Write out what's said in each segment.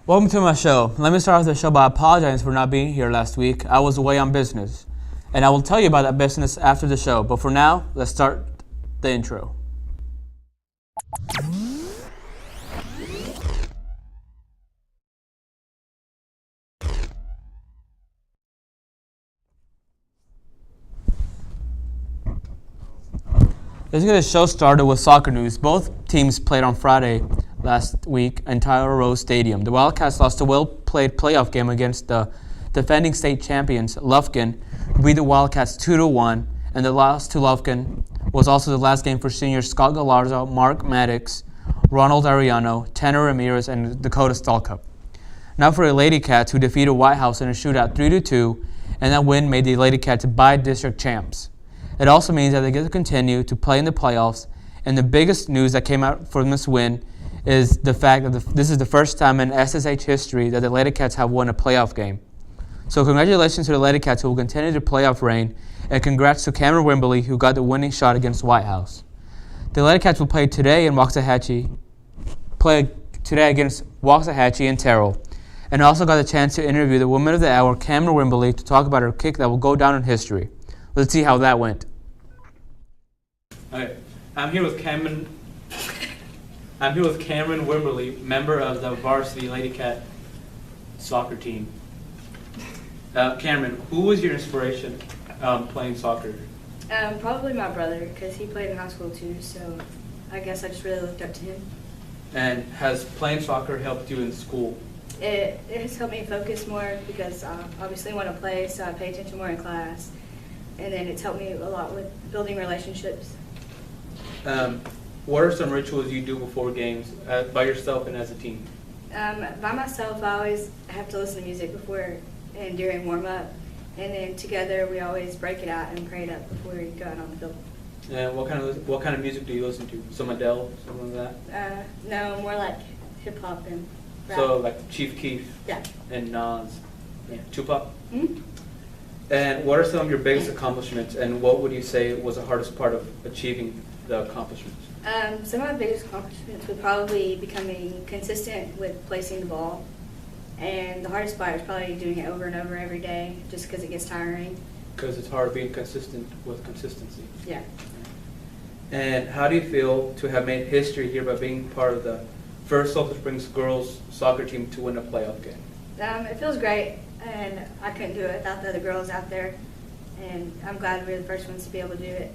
Welcome to my show. Let me start off the show by apologizing for not being here last week. I was away on business, and I will tell you about that business after the show. But for now, let's start the intro. Let's get the show started with soccer news. Both teams played on Friday last week in Tyler Rose Stadium. The Wildcats lost a well-played playoff game against the defending state champions, Lufkin, who beat the Wildcats 2-1, and the loss to Lufkin was also the last game for seniors Scott Galarza, Mark Maddox, Ronald Ariano, Tanner Ramirez, and Dakota Stalcup. Now for the Lady Cats, who defeated White House in a shootout 3-2, and that win made the Lady Cats by-district champs. It also means that they get to continue to play in the playoffs, and the biggest news that came out from this win is the fact that this is the first time in SSH history that the Lady Cats have won a playoff game. So congratulations to the Lady Cats, who will continue to playoff reign, and congrats to Cameron Wimberly, who got the winning shot against White House. The Lady Cats will play today against Waxahachie and Terrell, and also got the chance to interview the Woman of the Hour, Cameron Wimberly, to talk about her kick that will go down in history. Let's see how that went. Alright, I'm here with Cameron Wimberly, member of the varsity Lady Cat soccer team. Cameron, who was your inspiration playing soccer? Probably my brother, because he played in high school too, so I guess I just really looked up to him. And has playing soccer helped you in school? It has helped me focus more because I obviously want to play, so I pay attention more in class. And then it's helped me a lot with building relationships. What are some rituals you do before games, by yourself and as a team? By myself, I always have to listen to music before and during warm-up. And then together, we always break it out and pray it up before we go out on the field. And what kind of music do you listen to? Some Adele, something like that? No, more like hip-hop and rap. So like Chief Keef? Yeah. And Nas? Yeah. Tupac? Mm-hmm. And what are some of your biggest accomplishments, and what would you say was the hardest part of achieving the accomplishments? Some of my biggest accomplishments would probably becoming consistent with placing the ball. And the hardest part is probably doing it over and over every day, just because it gets tiring. Because it's hard being consistent with consistency. Yeah. And how do you feel to have made history here by being part of the first Sulphur Springs girls soccer team to win a playoff game? It feels great, and I couldn't do it without the other girls out there. And I'm glad we were the first ones to be able to do it.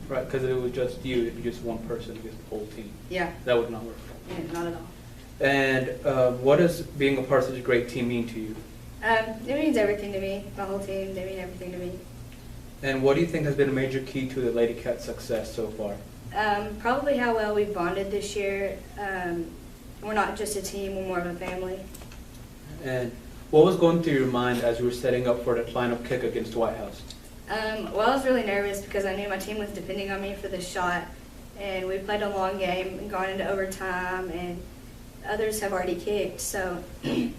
Right, because if it was just you, it'd be just one person against the whole team. Yeah. That would not work. Yeah, not at all. And what does being a part of such a great team mean to you? It means everything to me. My whole team, they mean everything to me. And what do you think has been a major key to the Lady Cat's success so far? Probably how well we've bonded this year. We're not just a team, we're more of a family. And what was going through your mind as you were setting up for the final kick against White House? Well, I was really nervous because I knew my team was depending on me for the shot. And we played a long game and gone into overtime, and others have already kicked. So I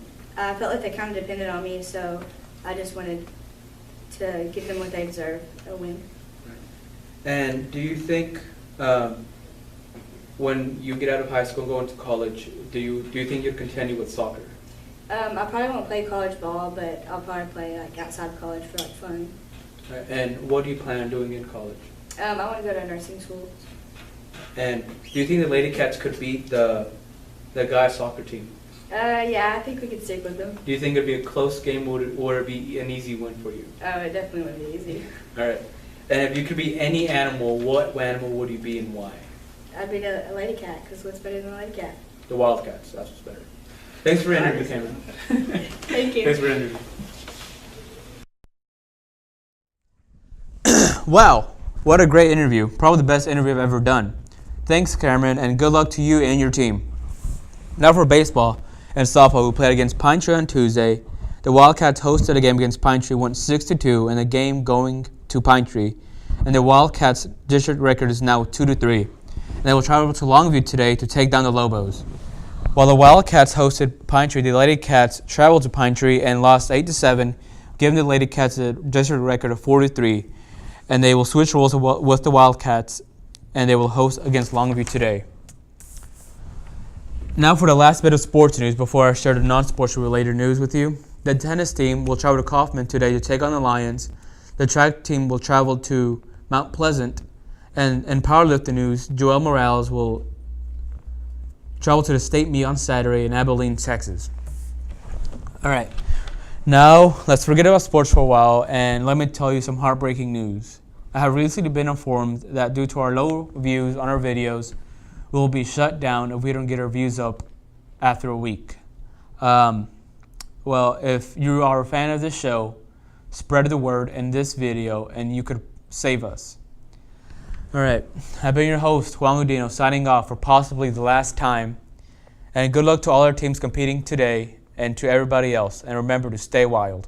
felt like they kind of depended on me, so I just wanted to give them what they deserve, a win. And do you think when you get out of high school and go into college, do you think you'll continue with soccer? I probably won't play college ball, but I'll probably play like outside of college for like fun. And what do you plan on doing in college? I want to go to nursing school. And do you think the Lady Cats could beat the guys' soccer team? Yeah, I think we could stick with them. Do you think it'd be a close game, or would it be an easy win for you? Oh, it definitely would be easy. All right. And if you could be any animal, what animal would you be and why? I'd be a lady cat, because what's better than a lady cat? The Wildcats, that's what's better. Thanks for interviewing, Cameron. Thank you. Thanks for interviewing. Wow, what a great interview. Probably the best interview I've ever done. Thanks, Cameron, and good luck to you and your team. Now for baseball and softball, who played against Pine Tree on Tuesday. The Wildcats hosted a game against Pine Tree, went 6-2 in the game going to Pine Tree, and the Wildcats' district record is now 2-3. And they will travel to Longview today to take down the Lobos. While the Wildcats hosted Pine Tree, the Lady Cats traveled to Pine Tree and lost 8-7, giving the Lady Cats a district record of 4-3. And they will switch roles with the Wildcats, and they will host against Longview today. Now for the last bit of sports news before I share the non-sports related news with you. The tennis team will travel to Kaufman today to take on the Lions. The track team will travel to Mount Pleasant. And in powerlifting news, Joel Morales will travel to the state meet on Saturday in Abilene, Texas. All right. Now, let's forget about sports for a while and let me tell you some heartbreaking news. I have recently been informed that due to our low views on our videos, we will be shut down if we don't get our views up after a week. Well, if you are a fan of this show, spread the word in this video and you could save us. All right, I've been your host, Juan Udino, signing off for possibly the last time. And good luck to all our teams competing today and to everybody else. And remember to stay wild.